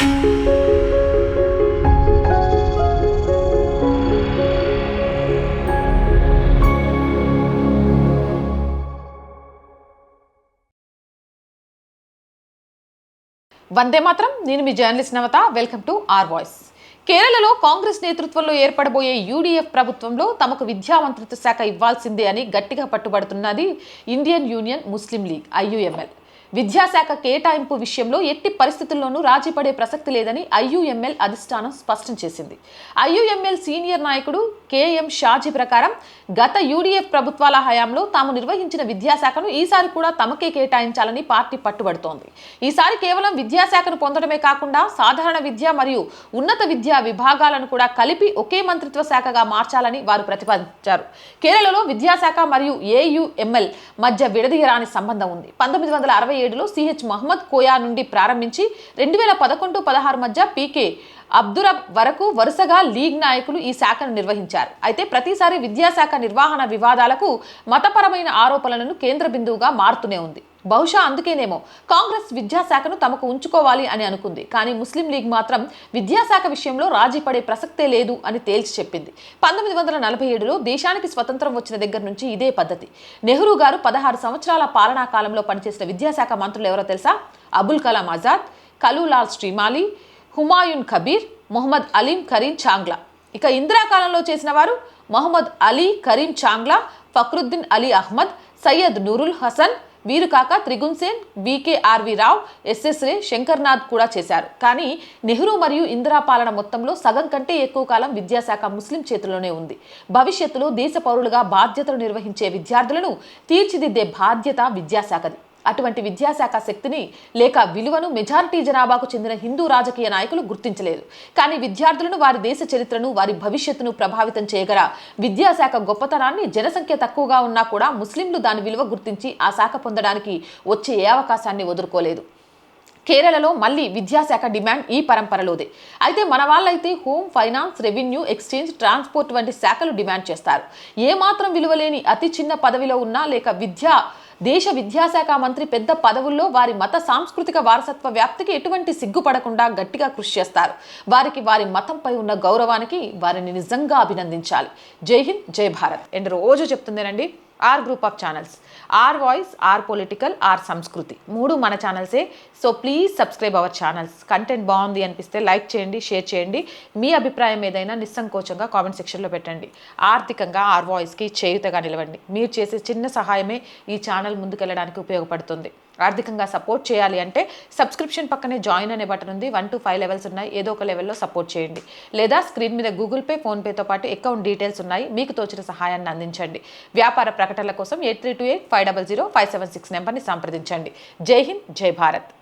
వందే మాత్రం. నేను మీ journalist Navata. Welcome to R voice. కేరళలో కాంగ్రెస్ నేతృత్వంలో ఏర్పడబోయే యూడీఎఫ్ ప్రభుత్వంలో తమకు విద్యా మంత్రిత్వ శాఖ ఇవ్వాల్సిందే అని గట్టిగా పట్టుబడుతున్నది ఇండియన్ యూనియన్ ముస్లిం లీగ్ ఐయుఎంఎల్. విద్యాశాఖ కేటాయింపు విషయంలో ఎట్టి పరిస్థితుల్లోనూ రాజీపడే ప్రసక్తి లేదని ఐయుఎంఎల్ అధిష్టానం స్పష్టం చేసింది. ఐయుఎంఎల్ సీనియర్ నాయకుడు కేఎం షాజీ ప్రకారం గత యూడీఎఫ్ ప్రభుత్వాల హయాంలో తాము నిర్వహించిన విద్యాశాఖను ఈసారి కూడా తమకే కేటాయించాలని పార్టీ పట్టుబడుతోంది. ఈసారి కేవలం విద్యాశాఖను పొందడమే కాకుండా సాధారణ విద్య మరియు ఉన్నత విద్యా విభాగాలను కూడా కలిపి ఒకే మంత్రిత్వ శాఖగా మార్చాలని వారు ప్రతిపాదించారు. కేరళలో విద్యాశాఖ మరియు ఏయుఎంఎల్ మధ్య విడదీయరాని సంబంధం ఉంది. 1967లో సిహెచ్ మహమ్మద్ కోయా నుండి ప్రారంభించి 2011-16 మధ్య పీకే అబ్దురబ్ వరకు వరుసగా లీగ్ నాయకులు ఈ శాఖను నిర్వహించారు. అయితే ప్రతిసారి విద్యాశాఖ నిర్వహణ వివాదాలకు మతపరమైన ఆరోపణలను కేంద్ర బిందువుగా మారుతూనే ఉంది. బహుశా అందుకేనేమో కాంగ్రెస్ విద్యాశాఖను తమకు ఉంచుకోవాలి అని అనుకుంది. కానీ ముస్లిం లీగ్ మాత్రం విద్యాశాఖ విషయంలో రాజీ పడే ప్రసక్తే లేదు అని తేల్చి చెప్పింది. 1947లో దేశానికి స్వతంత్రం వచ్చిన దగ్గర నుంచి ఇదే పద్ధతి. నెహ్రూ గారు 16 సంవత్సరాల పాలనా కాలంలో పనిచేసిన విద్యాశాఖ మంత్రులు ఎవరో తెలుసా? అబుల్ కలాం ఆజాద్, కలూలాల్ శ్రీమాలి, హుమాయూన్ కబీర్, మొహమ్మద్ అలీం కరీం చాంగ్లా. ఇక ఇందిరాకాలంలో చేసిన వారు మొహమ్మద్ అలీ కరీం చాంగ్లా, ఫక్రుద్దీన్ అలీ అహ్మద్, సయ్యద్ నూరుల్ హసన్, వీరు కాక త్రిగుణ్ సేన్, వికేఆర్వి రావ్, ఎస్ఎస్ రే, శంకర్నాథ్ కూడా చేశారు. కానీ నెహ్రూ మరియు ఇందిరా పాలన మొత్తంలో సగం కంటే ఎక్కువ కాలం విద్యాశాఖ ముస్లిం చేతిలోనే ఉంది. భవిష్యత్తులో దేశ పౌరులుగా బాధ్యతలు నిర్వహించే విద్యార్థులను తీర్చిదిద్దే బాధ్యత విద్యాశాఖది. అటువంటి విద్యాశాఖ శక్తిని లేక విలువను మెజారిటీ జనాభాకు చెందిన హిందూ రాజకీయ నాయకులు గుర్తించలేదు. కానీ విద్యార్థులను, వారి దేశ చరిత్రను, వారి భవిష్యత్తును ప్రభావితం చేయగల విద్యాశాఖ గొప్పతనాన్ని జనసంఖ్య తక్కువగా ఉన్నా కూడా ముస్లింలు దాని విలువ గుర్తించి ఆ శాఖ పొందడానికి వచ్చే ఏ అవకాశాన్ని వదులుకోలేదు. కేరళలో మళ్ళీ విద్యాశాఖ డిమాండ్ ఈ పరంపరలోదే. అయితే మన వాళ్ళైతే home, finance, revenue, exchange, transport వంటి శాఖలు డిమాండ్ చేస్తారు. ఏమాత్రం విలువలేని అతి చిన్న పదవిలో ఉన్నా లేక దేశ విద్యాశాఖ మంత్రి పెద్ద పదవుల్లో వారి మత సాంస్కృతిక వారసత్వ వ్యాప్తికి ఎటువంటి సిగ్గుపడకుండా గట్టిగా కృషి చేస్తారు. వారికి వారి మతంపై ఉన్న గౌరవానికి వారిని నిజంగా అభినందించాలి. జై హింద్, జై భారత్. అండ్ రోజు చెప్తుందేనండి, R group of channels, R voice, R political, R Sanskriti, 3 మన ఛానల్సే. So please subscribe our channels. Content బాగుంది అనిపిస్తే లైక్ చేయండి, షేర్ చేయండి. మీ అభిప్రాయం ఏదైనా నిస్సంకోచంగా కామెంట్ సెక్షన్లో పెట్టండి. ఆర్థికంగా ఆర్ వాయిస్కి చేయుతగా నిలవండి. మీరు చేసే చిన్న సహాయమే ఈ ఛానల్ ముందుకెళ్ళడానికి ఉపయోగపడుతుంది. ఆర్థికంగా సపోర్ట్ చేయాలి అంటే సబ్స్క్రిప్షన్ పక్కనే జాయిన్ అనే బటన్ ఉంది. 1 to 5 లెవెల్స్ ఉన్నాయి. ఏదో ఒక లెవెల్లో సపోర్ట్ చేయండి. లేదా స్క్రీన్ మీద గూగుల్ పే, ఫోన్పేతో పాటు అకౌంట్ డీటెయిల్స్ ఉన్నాయి. మీకు తోచిన సహాయాన్ని అందించండి. వ్యాపార ప్రకటనల కోసం 8328500576 నెంబర్ని సంప్రదించండి. జై హింద్, జై భారత్.